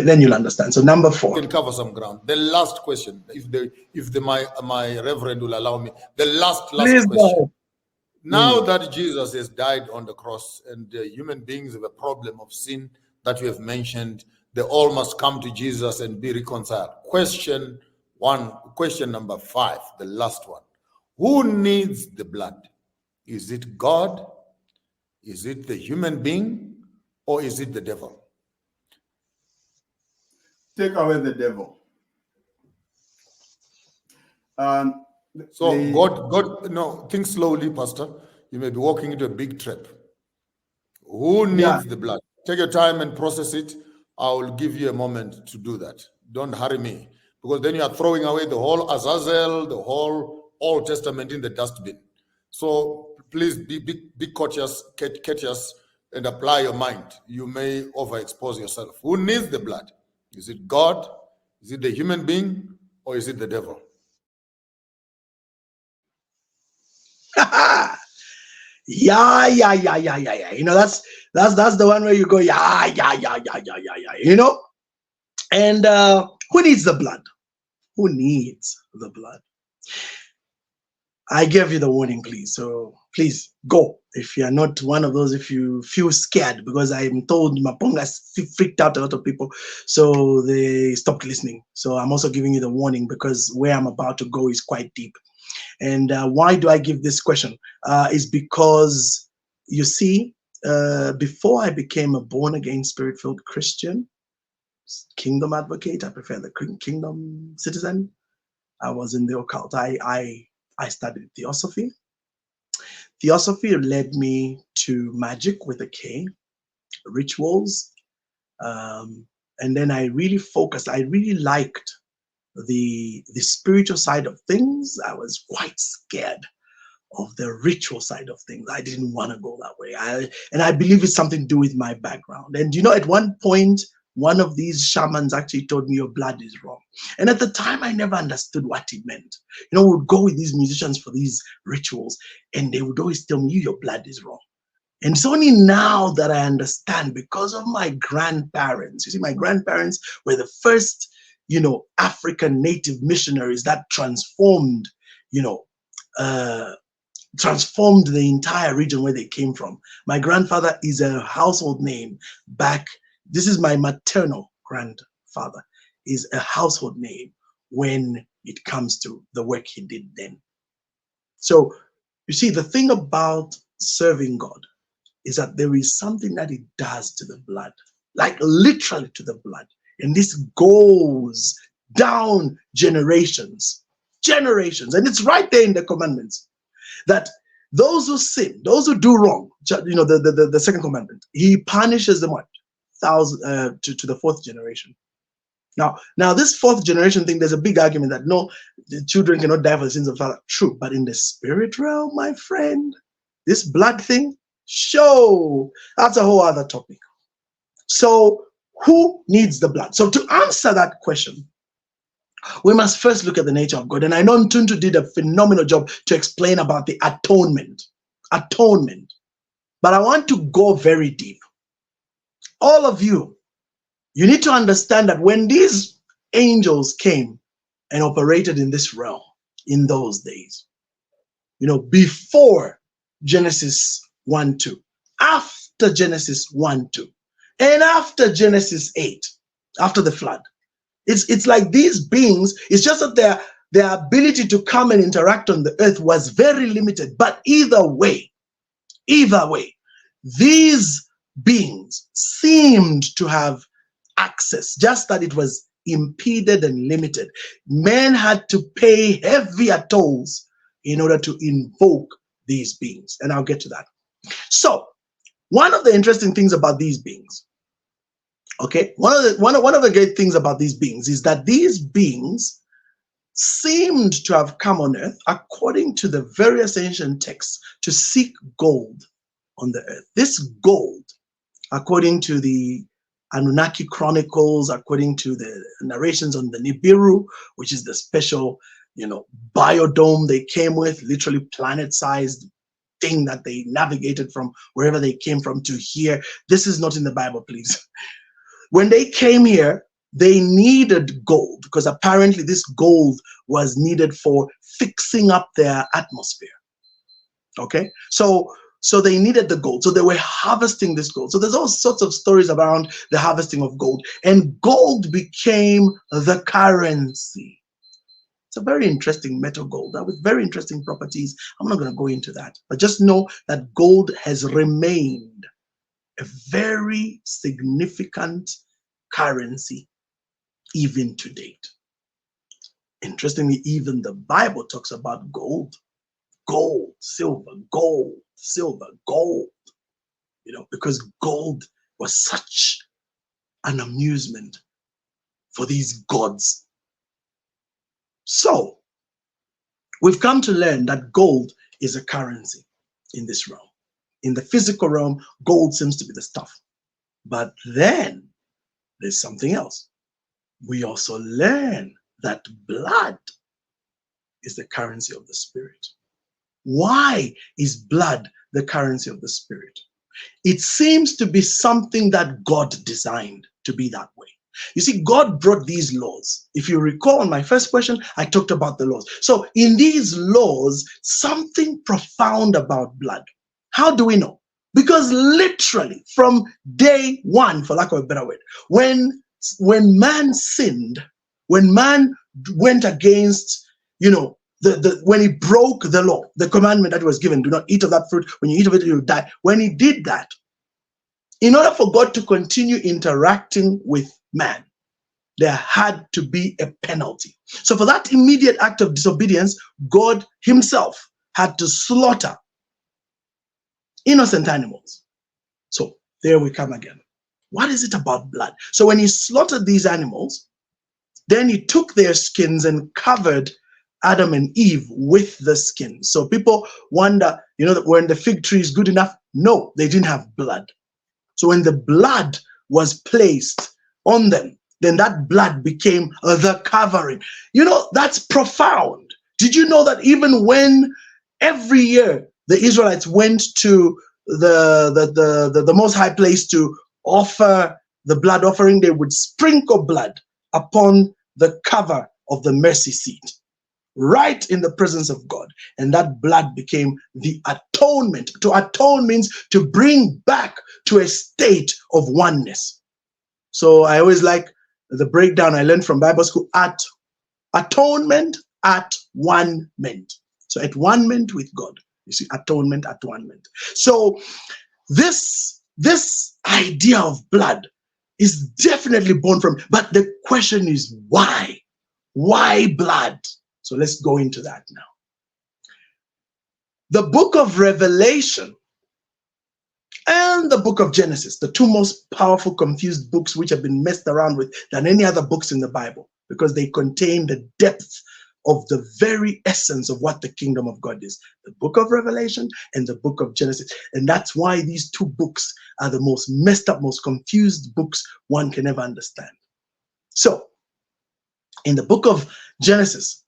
Then you'll understand. So number 4. Can cover some ground. The last question, if my reverend will allow me, the last Please question. go. Now that Jesus has died on the cross and human beings have a problem of sin that we have mentioned, they all must come to Jesus and be reconciled. Question number 5, the last one. Who needs the blood? Is it God? Is it the human being? Or is it the devil? Take away the devil. So God, no, think slowly, Pastor. You may be walking into a big trap. Who needs the blood? Take your time and process it. I will give you a moment to do that. Don't hurry me, because then you are throwing away the whole Azazel, the whole Old Testament in the dustbin. So please be courteous, and apply your mind. You may overexpose yourself. Who needs the blood? Is it God? Is it the human being? Or is it the devil? Yeah. You know, that's the one where you go, yeah. You know? And who needs the blood? Who needs the blood? I gave you the warning, please. So please go. If you're not one of those, if you feel scared, because I'm told Maponga freaked out a lot of people, so they stopped listening. So I'm also giving you the warning, because where I'm about to go is quite deep. And why do I give this question? Is because, you see, before I became a born-again, spirit-filled Christian, kingdom advocate, I prefer the kingdom citizen, I was in the occult. I studied theosophy. Theosophy led me to magic with a K, rituals, and then I really focused. I really liked the spiritual side of things. I was quite scared of the ritual side of things. I didn't want to go that way. And I believe it's something to do with my background. And you know, at one point, one of these shamans actually told me your blood is wrong. And at the time, I never understood what it meant. You know, we would go with these musicians for these rituals, and they would always tell me, your blood is wrong. And it's only now that I understand, because of my grandparents. You see, my grandparents were the first, you know, African native missionaries that transformed, you know, transformed the entire region where they came from. My grandfather is a household name back. This is my maternal grandfather, is a household name when it comes to the work he did then. So you see, the thing about serving God is that there is something that it does to the blood, like literally to the blood. And this goes down generations. And it's right there in the commandments that those who sin, those who do wrong, you know, the second commandment, he punishes them what? To the 4th generation. Now this 4th generation thing, there's a big argument that no, the children cannot die for the sins of the father. True, but in the spirit realm, my friend, this blood thing, that's a whole other topic. So who needs the blood? So to answer that question, we must first look at the nature of God. And I know Ntuntu did a phenomenal job to explain about the atonement. But I want to go very deep. All of you, you need to understand that when these angels came and operated in this realm in those days, you know, before Genesis 1-2, after Genesis 1-2, and after Genesis 8, after the flood, it's like these beings, it's just that their ability to come and interact on the earth was very limited. But either way, these beings seemed to have access, just that it was impeded and limited. Men had to pay heavier tolls in order to invoke these beings, and I'll get to that. So one of the interesting things about these beings, okay, one of the great things about these beings is that these beings seemed to have come on earth, according to the various ancient texts, to seek gold on the earth. This gold, according to the Anunnaki Chronicles, according to the narrations on the Nibiru, which is the special, you know, biodome they came with, literally planet-sized thing that they navigated from wherever they came from to here. This is not in the Bible, please. When they came here, they needed gold because apparently this gold was needed for fixing up their atmosphere. Okay, so they needed the gold, so they were harvesting this gold. So there's all sorts of stories around the harvesting of gold, and gold became the currency. It's a very interesting metal, gold, with very interesting properties. I'm not going to go into that, but just know that gold has remained a very significant currency even to date. Interestingly, even the Bible talks about gold, silver, gold, silver, gold, because gold was such an amusement for these gods. So we've come to learn that gold is a currency in this realm. In the physical realm, gold seems to be the stuff. But then there's something else. We also learn that blood is the currency of the spirit. Why is blood the currency of the spirit? It seems to be something that God designed to be that way. You see, God brought these laws. If you recall on my first question, I talked about the laws. So in these laws, something profound about blood. How do we know? Because literally from day one, for lack of a better word, when man sinned, when man went against, when he broke the law, the commandment that was given, do not eat of that fruit. When you eat of it, you will die. When he did that, in order for God to continue interacting with man, there had to be a penalty. So for that immediate act of disobedience, God himself had to slaughter innocent animals. So there we come again. What is it about blood? So when he slaughtered these animals, then he took their skins and covered Adam and Eve with the skin. So people wonder, when the fig tree is good enough? No, they didn't have blood. So when the blood was placed on them, then that blood became the covering. That's profound. Did you know that even when every year the Israelites went to the most high place to offer the blood offering, they would sprinkle blood upon the cover of the mercy seat, right in the presence of God. And that blood became the atonement. To atone means to bring back to a state of oneness. So I always like the breakdown I learned from Bible school: at atonement, at one ment. So at one ment with God. You see, atonement, at one ment. So this idea of blood is definitely born from, but the question is why? Why blood? So let's go into that now. The book of Revelation and the book of Genesis, the two most powerful, confused books which have been messed around with than any other books in the Bible, because they contain the depth of the very essence of what the kingdom of God is. The book of Revelation and the book of Genesis. And that's why these two books are the most messed up, most confused books one can ever understand. So in the book of Genesis,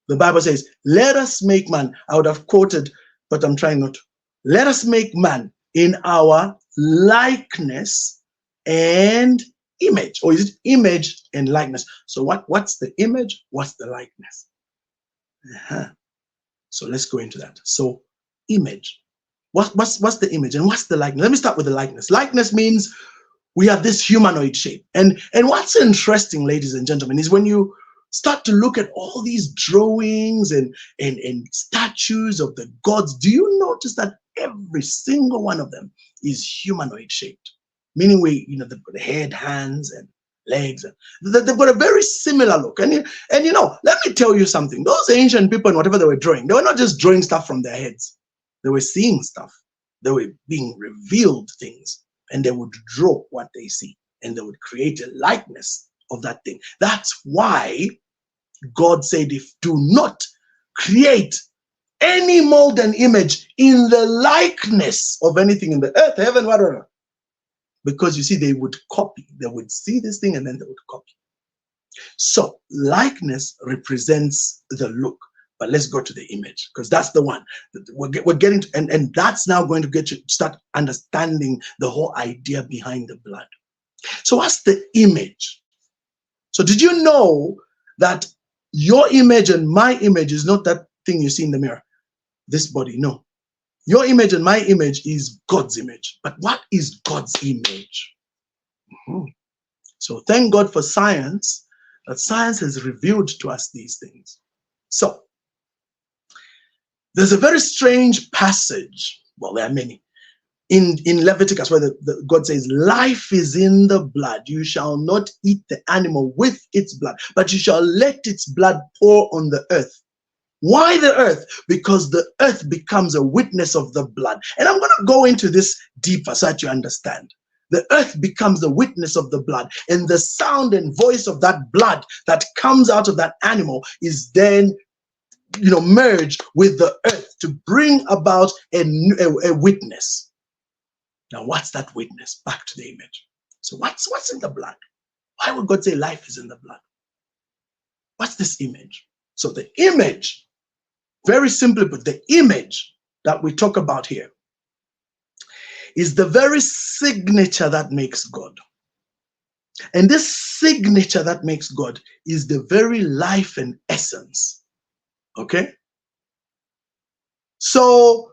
the Bible says, let us make man. I would have quoted, but I'm trying not to. Let us make man in our likeness and image. Or is it image and likeness? So what's the image? What's the likeness? So let's go into that. So image. What's the image and what's the likeness? Let me start with the likeness. Likeness means we have this humanoid shape. And what's interesting, ladies and gentlemen, is when you start to look at all these drawings and statues of the gods, do you notice that every single one of them is humanoid shaped? Meaning they've got the head, hands, and legs. They've got a very similar look. And let me tell you something. Those ancient people and whatever they were drawing, they were not just drawing stuff from their heads. They were seeing stuff. They were being revealed things. And they would draw what they see. And they would create a likeness of that thing. That's why God said, if do not create any mold and image in the likeness of anything in the earth, heaven, whatever. Because you see, they would copy. They would see this thing and then they would copy. So likeness represents the look. But let's go to the image, because that's the one that we're getting to, and that's now going to get you to start understanding the whole idea behind the blood. So what's the image? So did you know that your image and my image is not that thing you see in the mirror? This body, no. Your image and my image is God's image. But what is God's image? So thank God for science, that science has revealed to us these things. So there's a very strange passage. Well, there are many. In Leviticus, where God says, life is in the blood. You shall not eat the animal with its blood, but you shall let its blood pour on the earth. Why the earth? Because the earth becomes a witness of the blood. And I'm going to go into this deeper so that you understand. The earth becomes the witness of the blood. And the sound and voice of that blood that comes out of that animal is then merged with the earth to bring about a witness. Now, what's that witness? Back to the image. So what's in the blood? Why would God say life is in the blood? What's this image? So the image, very simply put, the image that we talk about here is the very signature that makes God. And this signature that makes God is the very life and essence. Okay? So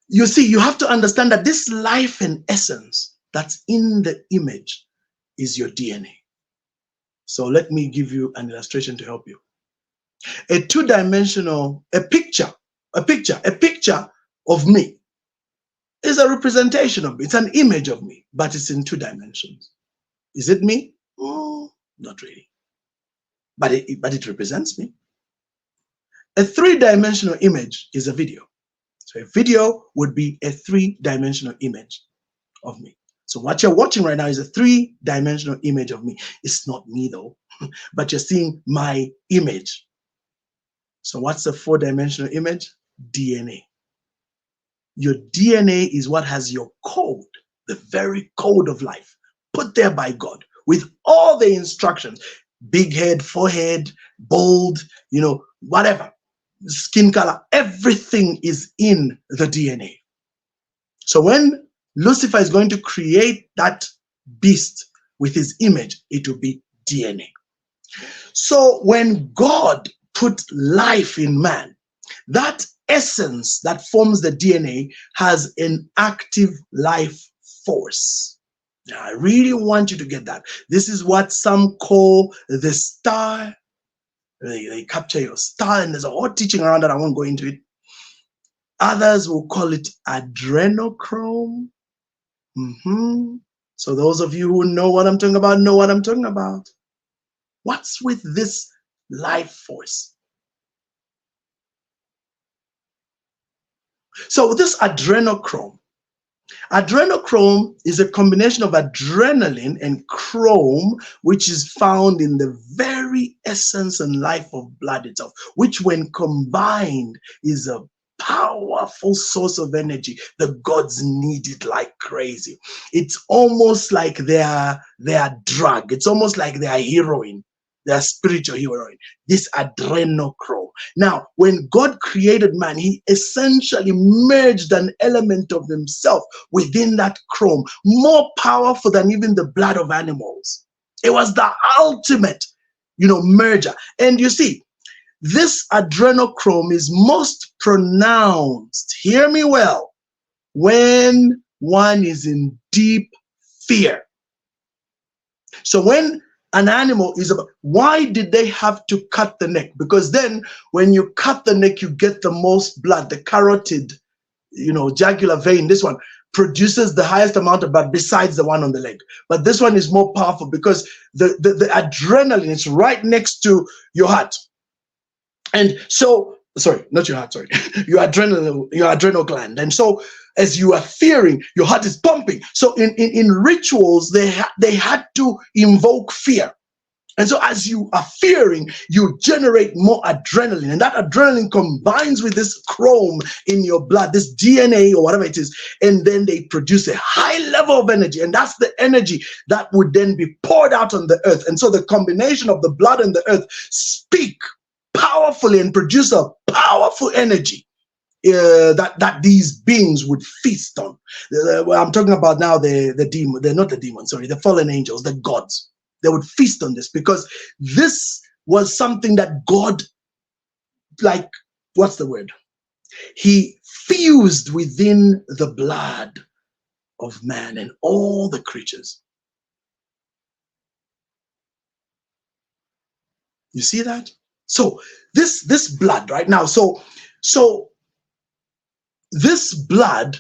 you see, you have to understand that this life and essence that's in the image is your DNA. So let me give you an illustration to help you. A two-dimensional, a picture of me is a representation of me. It's an image of me, but it's in 2 dimensions. Is it me? Oh, not really. But it represents me. A 3-dimensional image is a video. So a video would be a 3-dimensional image of me. So what you're watching right now is a 3-dimensional image of me. It's not me though, but you're seeing my image. So what's a 4-dimensional image? DNA. Your DNA is what has your code, the very code of life, put there by God with all the instructions. Big head, forehead, bold, whatever. Skin color, everything is in the DNA. So when Lucifer is going to create that beast with his image, it will be DNA. So when God put life in man, that essence that forms the DNA has an active life force. Now, I really want you to get that. This is what some call the star. They capture your star, and there's a whole teaching around that. I won't go into it. Others will call it adrenochrome. So those of you who know what I'm talking about, know what I'm talking about. What's with this life force? So this adrenochrome is a combination of adrenaline and chrome, which is found in the very essence and life of blood itself, which when combined is a powerful source of energy. The gods need it like crazy. It's almost like their drug. It's almost like their heroin, their spiritual heroin, this adrenochrome. Now, when God created man, he essentially merged an element of himself within that chrome, more powerful than even the blood of animals. It was the ultimate, merger. And you see, this adrenochrome is most pronounced, hear me well, when one is in deep fear. So when an animal is about, why did they have to cut the neck? Because then when you cut the neck, you get the most blood. The carotid, jugular vein, this one produces the highest amount of blood besides the one on the leg. But this one is more powerful because the adrenaline is right next to your heart. And so, sorry, not your heart, sorry, your adrenal gland. And so as you are fearing, your heart is pumping. So in rituals, they had to invoke fear. And so as you are fearing, you generate more adrenaline. And that adrenaline combines with this chrome in your blood, this DNA or whatever it is. And then they produce a high level of energy. And that's the energy that would then be poured out on the earth. And so the combination of the blood and the earth speak powerfully and produce a powerful energy that these beings would feast on. I'm talking about now the demon, they're not the demons, sorry, the fallen angels, the gods. They would feast on this because this was something that God, like, what's the word? He fused within the blood of man and all the creatures. You see that? So this blood right now, so this blood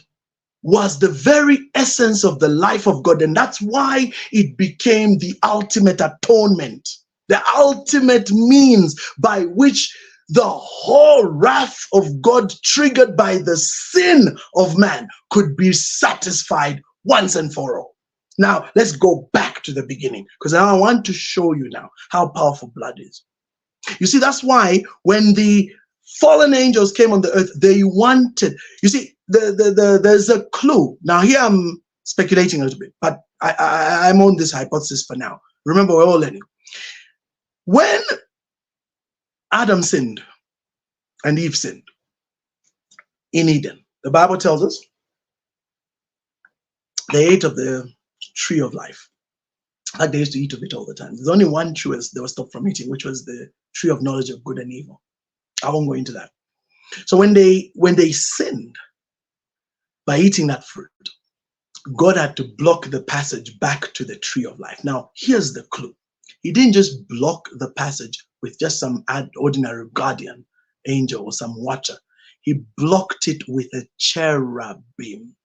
was the very essence of the life of God, and that's why it became the ultimate atonement, the ultimate means by which the whole wrath of God triggered by the sin of man could be satisfied once and for all. Now let's go back to the beginning, because I want to show you now how powerful blood is. You see, that's why when the fallen angels came on the earth, they wanted, you see, there's a clue. Now here I'm speculating a little bit, but I'm on this hypothesis for now. Remember, we're all learning. When Adam sinned and Eve sinned in Eden, the Bible tells us they ate of the tree of life. Like they used to eat of it all the time. There's only one tree they were stopped from eating, which was the tree of knowledge of good and evil. I won't go into that. So when they sinned by eating that fruit, God had to block the passage back to the tree of life. Now, here's the clue. He didn't just block the passage with just some ordinary guardian angel or some watcher. He blocked it with a cherubim.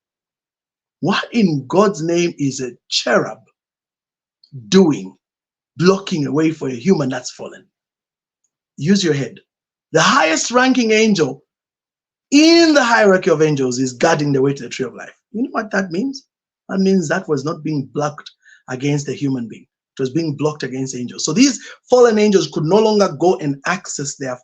What in God's name is a cherub doing, blocking a way for a human that's fallen? Use your head. The highest ranking angel in the hierarchy of angels is guarding the way to the tree of life. You know what that means? That means that was not being blocked against a human being. It was being blocked against angels. So these fallen angels could no longer go and access their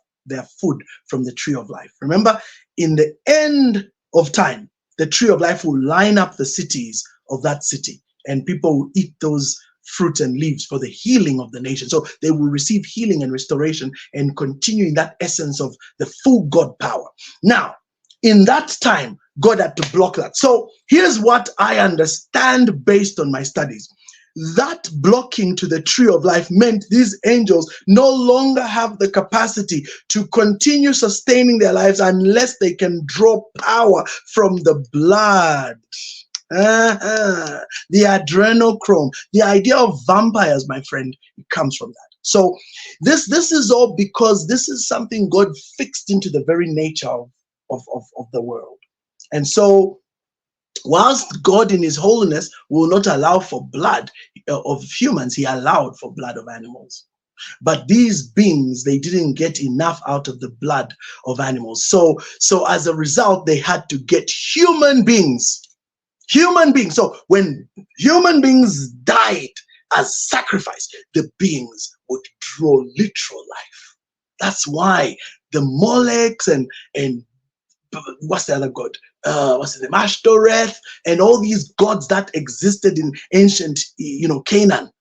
food from the tree of life. Remember, in the end of time, the tree of life will line up the cities of that city, and people will eat those fruit and leaves for the healing of the nation. So they will receive healing and restoration and continue in that essence of the full God power. Now, in that time, God had to block that. So here's what I understand based on my studies. That blocking to the tree of life meant these angels no longer have the capacity to continue sustaining their lives unless they can draw power from the blood. The adrenochrome, the idea of vampires, my friend, it comes from that. So this is all because this is something God fixed into the very nature of the world. And so whilst God in his holiness will not allow for blood of humans, he allowed for blood of animals. But these beings, they didn't get enough out of the blood of animals. So as a result, they had to get human beings. So when human beings died as sacrifice, the beings would draw literal life. That's why the Molechs and what's the other god? What's the name? Ashtoreth and all these gods that existed in ancient, Canaan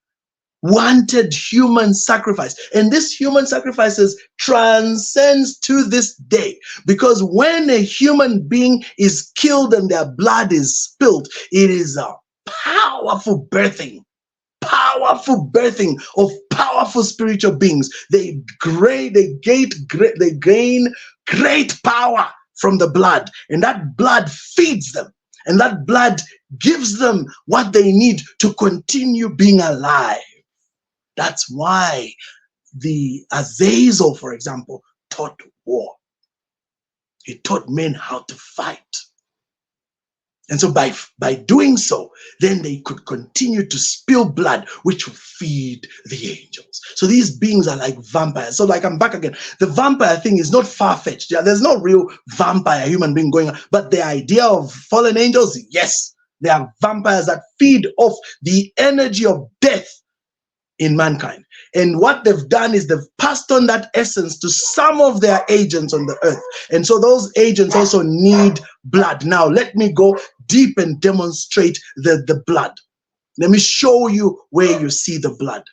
wanted human sacrifice. And this human sacrifices transcends to this day, because when a human being is killed and their blood is spilled, it is a powerful birthing of powerful spiritual beings. They gain great power from the blood, and that blood feeds them, and that blood gives them what they need to continue being alive. That's why the Azazel, for example, taught war. He taught men how to fight. And so by doing so, then they could continue to spill blood, which will feed the angels. So these beings are like vampires. So like, I'm back again. The vampire thing is not far-fetched. Yeah, there's no real vampire human being going on. But the idea of fallen angels, yes, they are vampires that feed off the energy of death in mankind. And what they've done is they've passed on that essence to some of their agents on the earth. And so those agents also need blood. Now, let me go deep and demonstrate the blood. Let me show you where you see the blood.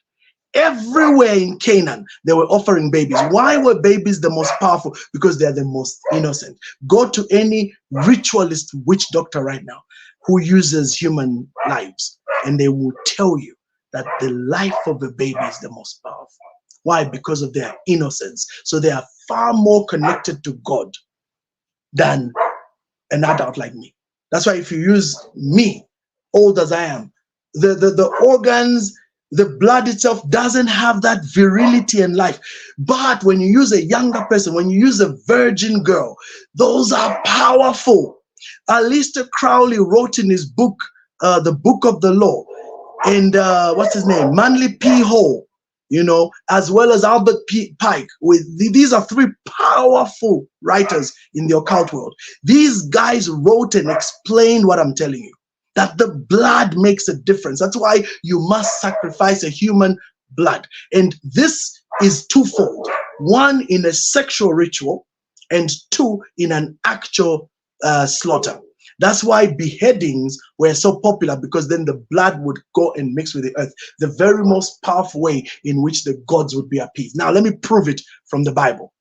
Everywhere in Canaan, they were offering babies. Why were babies the most powerful? Because they're the most innocent. Go to any ritualist witch doctor right now who uses human lives, and they will tell you that the life of a baby is the most powerful. Why? Because of their innocence. So they are far more connected to God than an adult like me. That's why if you use me, old as I am, the organs, the blood itself doesn't have that virility and life. But when you use a younger person, when you use a virgin girl, those are powerful. Alistair Crowley wrote in his book, The Book of the Law, and what's his name? Manly P. Hall, as well as Albert Pike. These are three powerful writers in the occult world. These guys wrote and explained what I'm telling you, that the blood makes a difference. That's why you must sacrifice a human blood. And this is twofold. One, in a sexual ritual, and two, in an actual slaughter. That's why beheadings were so popular, because then the blood would go and mix with the earth. The very most powerful way in which the gods would be appeased. Now, let me prove it from the Bible.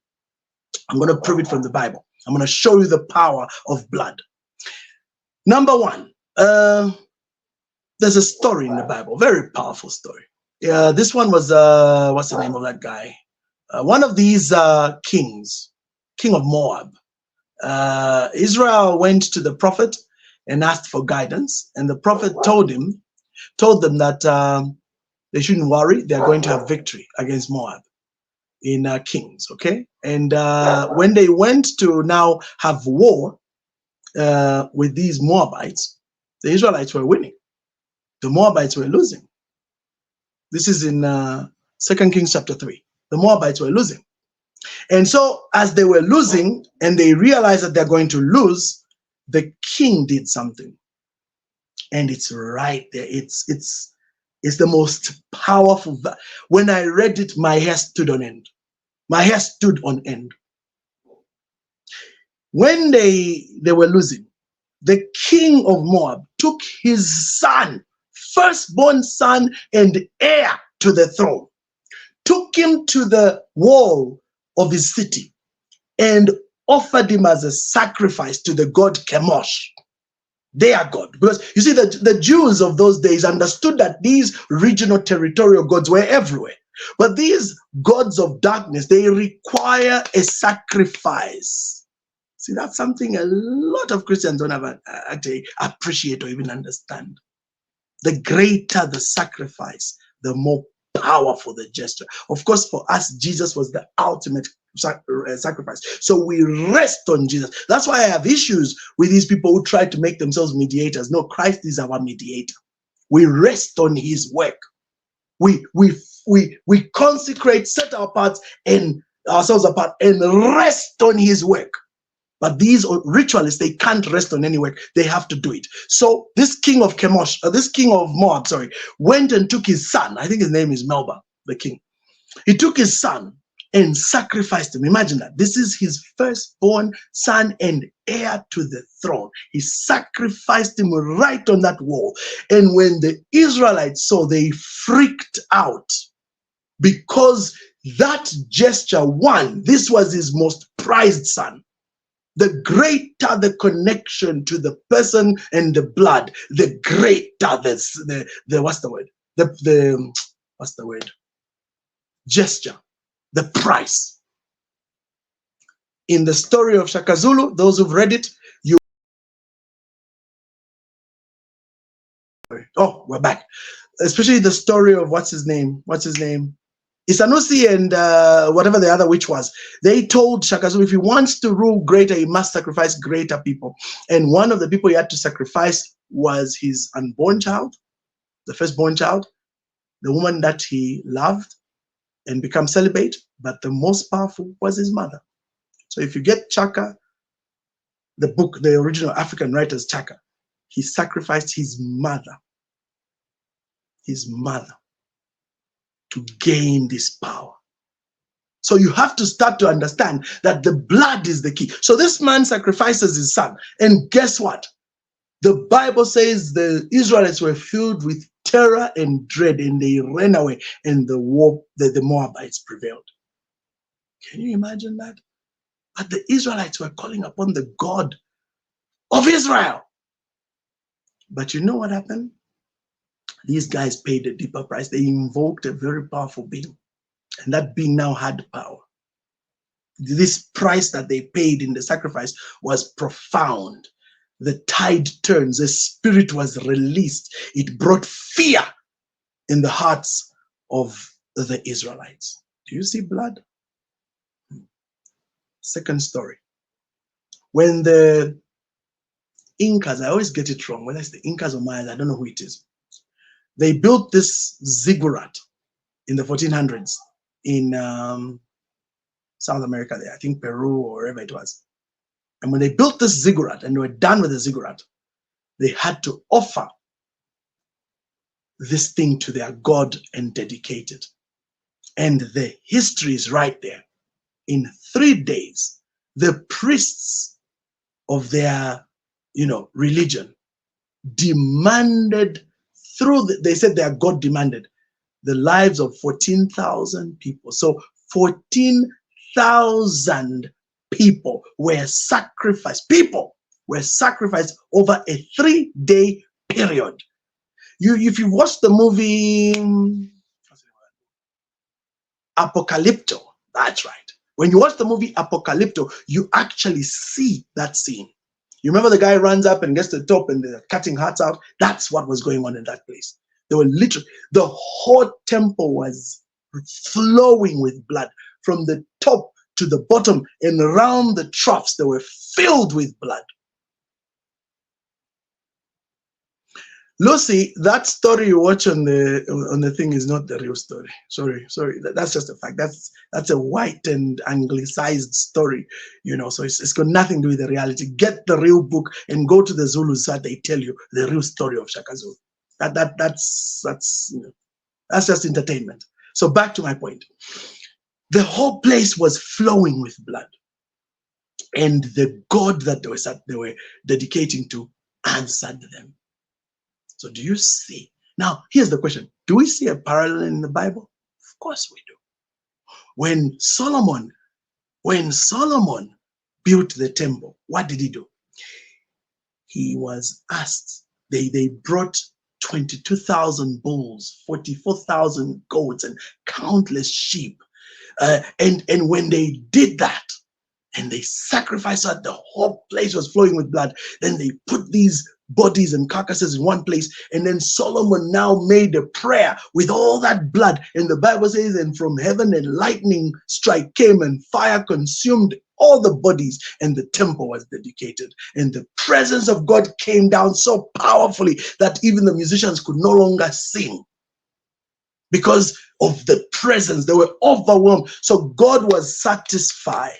I'm going to prove it from the Bible. I'm going to show you the power of blood. Number one, there's a story in the Bible, very powerful story. This one was, what's the name of that guy? One of these kings, king of Moab. Israel went to the prophet and asked for guidance, and the prophet told them that they shouldn't worry, they're going to have victory against Moab in Kings, okay? And when they went to now have war with these Moabites, the Israelites were winning. The Moabites were losing. This is in 2 Kings chapter 3. The Moabites were losing. And so as they were losing and they realized that they're going to lose, the king did something. And it's right there. It's the most powerful. When I read it, my hair stood on end. My hair stood on end. When they were losing, the king of Moab took his son, firstborn son and heir to the throne, took him to the wall of his city and offered him as a sacrifice to the god Chemosh, their god. Because you see, the Jews of those days understood that these regional territorial gods were everywhere. But these gods of darkness, they require a sacrifice. See, that's something a lot of Christians don't ever actually appreciate or even understand. The greater the sacrifice, the more powerful the gesture. Of course, for us, Jesus was the ultimate sacrifice. So we rest on Jesus. That's why I have issues with these people who try to make themselves mediators. No, Christ is our mediator. We rest on his work. We consecrate, set our parts and ourselves apart and rest on his work. But these ritualists, they can't rest on any work. They have to do it. So this king of Chemosh, this king of Moab, went and took his son. I think his name is Melba, the king. He took his son and sacrificed him. Imagine that. This is his firstborn son and heir to the throne. He sacrificed him right on that wall. And when the Israelites saw, they freaked out, because that gesture, one, this was his most prized son. The greater the connection to the person and the blood, the greater the what's the word? What's the word? Gesture, the price. In the story of Shaka Zulu, those who've read it, we're back. Especially the story of what's his name? Isanusi and whatever the other witch was. They told Shaka Zulu if he wants to rule greater, he must sacrifice greater people. And one of the people he had to sacrifice was his unborn child, the firstborn child, the woman that he loved and become celibate. But the most powerful was his mother. So if you get Chaka, the book, the original African writer's Chaka, he sacrificed his mother to gain this power. So you have to start to understand that the blood is the key. So this man sacrifices his son. And guess what? The Bible says the Israelites were filled with terror and dread, and they ran away, and the Moabites prevailed. Can you imagine that? But the Israelites were calling upon the God of Israel. But you know what happened? These guys paid a deeper price. They invoked a very powerful being, and that being now had power. This price that they paid in the sacrifice was profound. The tide turns, the spirit was released. It brought fear in the hearts of the Israelites. Do you see blood? Second story. When the Incas, I always get it wrong, whether it's the Incas or Mayas, I don't know who it is. They built this ziggurat in the 1400s in South America there, I think Peru or wherever it was. And when they built this ziggurat and they were done with the ziggurat, they had to offer this thing to their God and dedicate it. And the history is right there. In 3 days, the priests of their, religion demanded they said their God demanded the lives of 14,000 people. So 14,000 people were sacrificed. People were sacrificed over a 3-day period. If you watch the movie Apocalypto, that's right. When you watch the movie Apocalypto, you actually see that scene. You remember the guy runs up and gets to the top and they're cutting hearts out? That's what was going on in that place. They were literally, the whole temple was flowing with blood from the top to the bottom, and around the troughs, they were filled with blood. Lucy, that story you watch on the thing is not the real story. Sorry. That's just a fact. That's a white and anglicized story, so it's got nothing to do with the reality. Get the real book and go to the Zulu side. They tell you the real story of Shaka Zulu. That's just entertainment. So back to my point. The whole place was flowing with blood, and the God that they were dedicating to answered them. So do you see? Now, here's the question. Do we see a parallel in the Bible? Of course we do. When Solomon built the temple, what did he do? He was asked, they brought 22,000 bulls, 44,000 goats, and countless sheep. And when they did that, and they sacrificed that, the whole place was flowing with blood. Then they put these bodies and carcasses in one place. And then Solomon now made a prayer with all that blood. And the Bible says, and from heaven a lightning strike came and fire consumed all the bodies, and the temple was dedicated. And the presence of God came down so powerfully that even the musicians could no longer sing. Because of the presence, they were overwhelmed. So God was satisfied.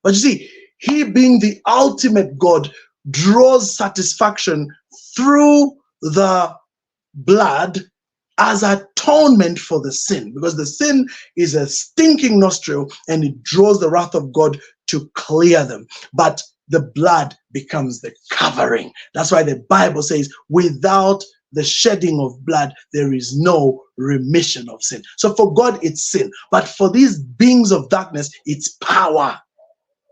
But you see, he being the ultimate God draws satisfaction through the blood as atonement for the sin, because the sin is a stinking nostril and it draws the wrath of God to clear them. But the blood becomes the covering. That's why the Bible says, without the shedding of blood, there is no remission of sin. So for God, it's sin. But for these beings of darkness, it's power.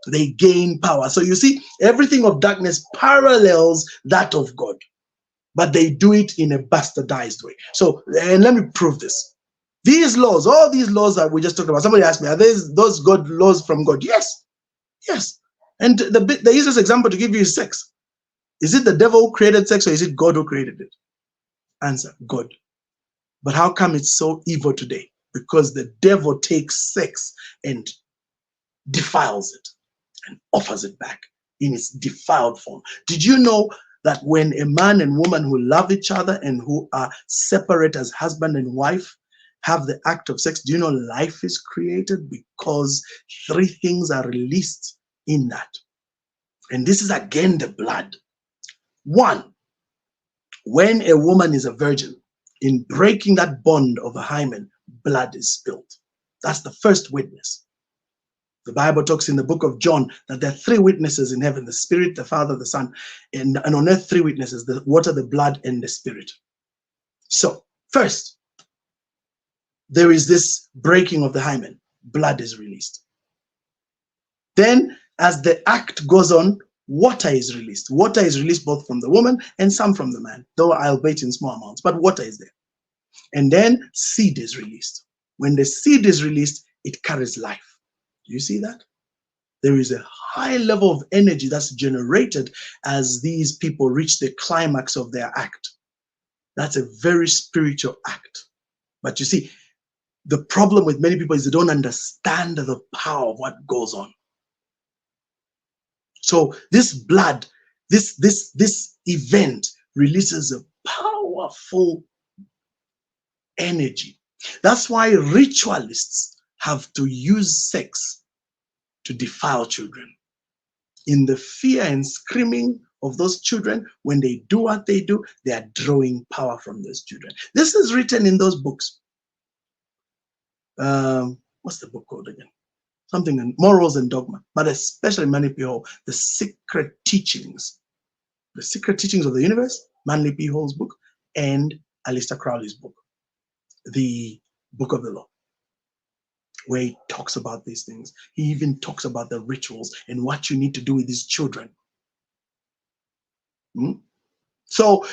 They gain power. So you see, everything of darkness parallels that of God, but they do it in a bastardized way. So, and let me prove this. These laws, all these laws that we just talked about, somebody asked me, are those God laws from God? Yes. And the easiest example to give you is sex. Is it the devil who created sex, or is it God who created it? Answer, God. But how come it's so evil today? Because the devil takes sex and defiles it and offers it back in its defiled form. Did you know that when a man and woman who love each other and who are separate as husband and wife have the act of sex, do you know life is created? Because 3 things are released in that. And this is again the blood. 1, when a woman is a virgin, in breaking that bond of a hymen, blood is spilled. That's the first witness. The Bible talks in the book of John that there are 3 witnesses in heaven: the Spirit, the Father, the Son, and on earth 3 witnesses: the water, the blood, and the Spirit. So first, there is this breaking of the hymen, blood is released. Then as the act goes on, water is released. Water is released both from the woman and some from the man, though albeit in small amounts, but water is there. And then seed is released. When the seed is released, it carries life. Do you see that? There is a high level of energy that's generated as these people reach the climax of their act. That's a very spiritual act. But you see, the problem with many people is they don't understand the power of what goes on. So this blood, this event releases a powerful energy. That's why ritualists have to use sex to defile children. In the fear and screaming of those children, when they do what they do, they are drawing power from those children. This is written in those books. What's the book called again? Something in Morals and Dogma, but especially Manly P. Hall, The Secret Teachings. The Secret Teachings of the Universe, Manly P. Hall's book, and Aleister Crowley's book, The Book of the Law, where he talks about these things. He even talks about the rituals and what you need to do with these children. So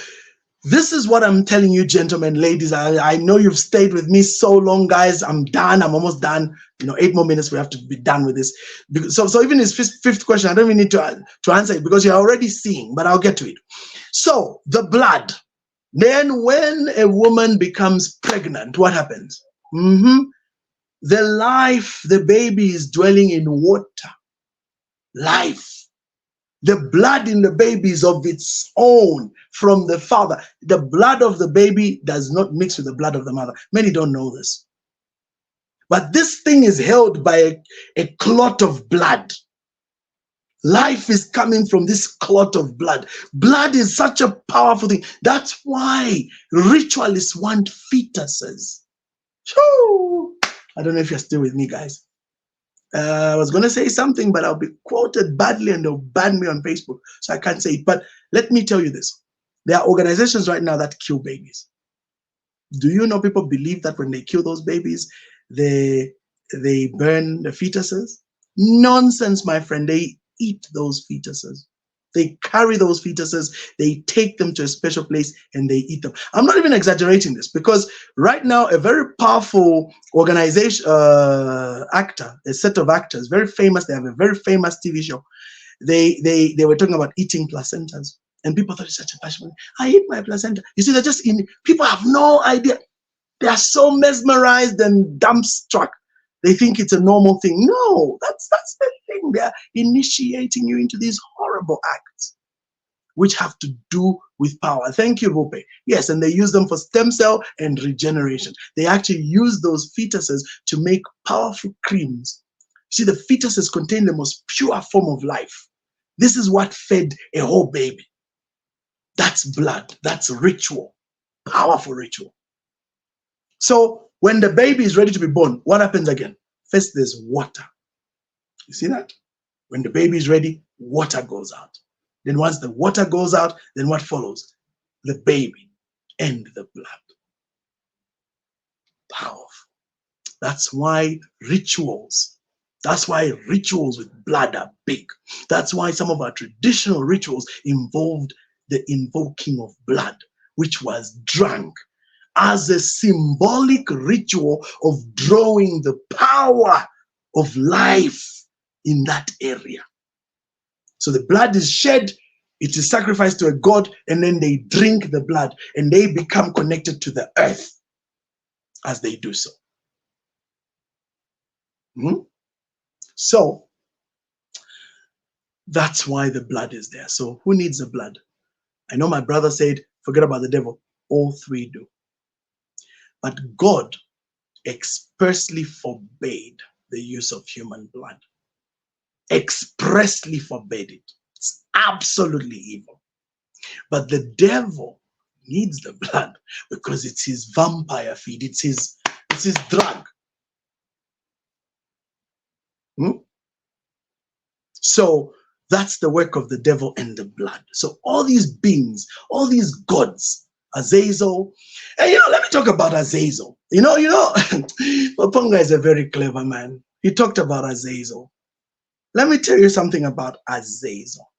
this is what I'm telling you, gentlemen, ladies. I know you've stayed with me so long, guys. I'm done. I'm almost done. 8 more minutes. We have to be done with this. So even his fifth question, I don't even need to answer it because you're already seeing, but I'll get to it. So the blood. Then when a woman becomes pregnant, what happens? The life, the baby is dwelling in water. Life. The blood in the baby is of its own from the father. The blood of the baby does not mix with the blood of the mother. Many don't know this. But this thing is held by a clot of blood. Life is coming from this clot of blood. Blood is such a powerful thing. That's why ritualists want fetuses. I don't know if you're still with me, guys. I was going to say something, but I'll be quoted badly and they'll ban me on Facebook, so I can't say it. But let me tell you this. There are organizations right now that kill babies. Do you know people believe that when they kill those babies, they burn the fetuses? Nonsense, my friend. They eat those fetuses. They carry those fetuses, they take them to a special place and they eat them. I'm not even exaggerating this because right now a very powerful organization, actor, a set of actors, very famous, they have a very famous TV show. They were talking about eating placentas and people thought it's such a passion. I eat my placenta. You see, they're just in, people have no idea. They are so mesmerized and dumbstruck. They think it's a normal thing. No, that's the thing. They're initiating you into these horrible acts, which have to do with power. Thank you, Rupe. Yes, and they use them for stem cell and regeneration. They actually use those fetuses to make powerful creams. See, the fetuses contain the most pure form of life. This is what fed a whole baby. That's blood. That's ritual. Powerful ritual. So when the baby is ready to be born, what happens again? First, there's water. You see that? When the baby is ready, water goes out. Then once the water goes out, then what follows? The baby and the blood. Powerful. That's why rituals with blood are big. That's why some of our traditional rituals involved the invoking of blood, which was drunk as a symbolic ritual of drawing the power of life in that area. So the blood is shed, it is sacrificed to a god, and then they drink the blood and they become connected to the earth as they do so. So that's why the blood is there. So who needs the blood? I know my brother said, forget about the devil. All three do. But God expressly forbade the use of human blood. Expressly forbade it. It's absolutely evil. But the devil needs the blood because it's his vampire feed. It's his drug. So that's the work of the devil and the blood. So all these beings, all these gods, Azazel, and let me talk about Azazel. Maponga is a very clever man. He talked about Azazel. Let me tell you something about Azazel.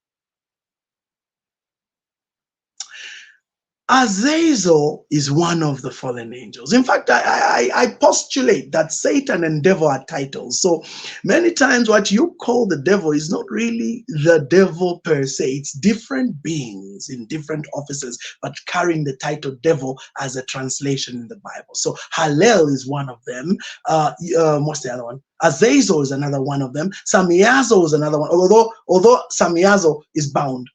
Azazel is one of the fallen angels. In fact, I postulate that Satan and devil are titles. So many times what you call the devil is not really the devil per se. It's different beings in different offices, but carrying the title devil as a translation in the Bible. So Hallel is one of them. What's the other one? Azazel is another one of them. Samiazo is another one, although Samiazo is bound.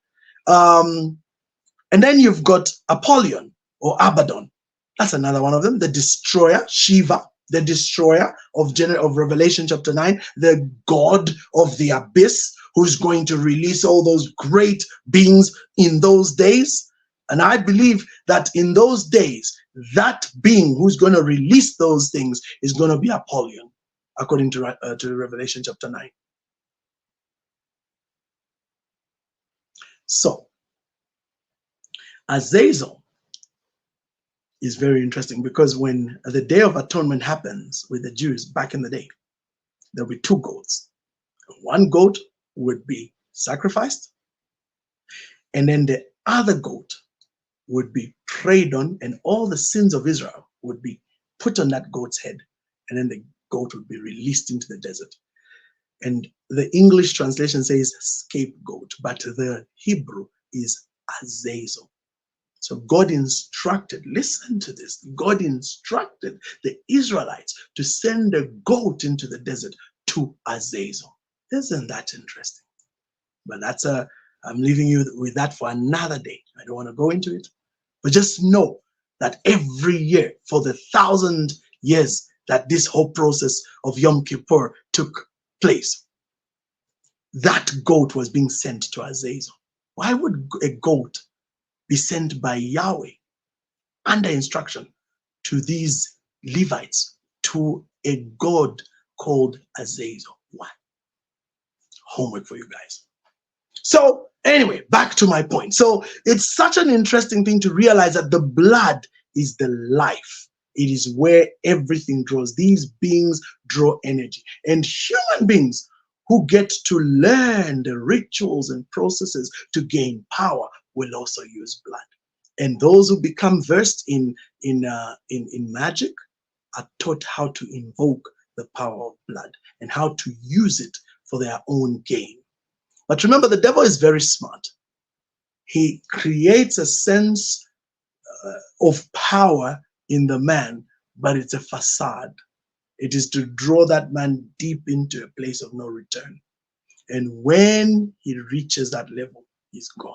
And then you've got Apollyon or Abaddon. That's another one of them. The destroyer, Shiva, the destroyer of Revelation chapter 9, the god of the abyss, who's going to release all those great beings in those days. And I believe that in those days, that being who's going to release those things is going to be Apollyon, according to Revelation chapter 9. So, Azazel is very interesting because when the Day of Atonement happens with the Jews back in the day, there'll be two goats. One goat would be sacrificed, and then the other goat would be prayed on, and all the sins of Israel would be put on that goat's head, and then the goat would be released into the desert. And the English translation says scapegoat, but the Hebrew is Azazel. So God instructed, listen to this, God instructed the Israelites to send a goat into the desert to Azazel. Isn't that interesting? But I'm leaving you with that for another day. I don't want to go into it. But just know that every year for the 1,000 years that this whole process of Yom Kippur took place, that goat was being sent to Azazel. Why would a goat be sent by Yahweh under instruction to these Levites, to a god called Azazel? Why? Homework for you guys. So anyway, back to my point. So it's such an interesting thing to realize that the blood is the life. It is where everything draws. These beings draw energy. And human beings who get to learn the rituals and processes to gain power will also use blood. And those who become versed in magic are taught how to invoke the power of blood and how to use it for their own gain. But remember, the devil is very smart. He creates a sense of power in the man, but it's a facade. It is to draw that man deep into a place of no return. And when he reaches that level, he's gone.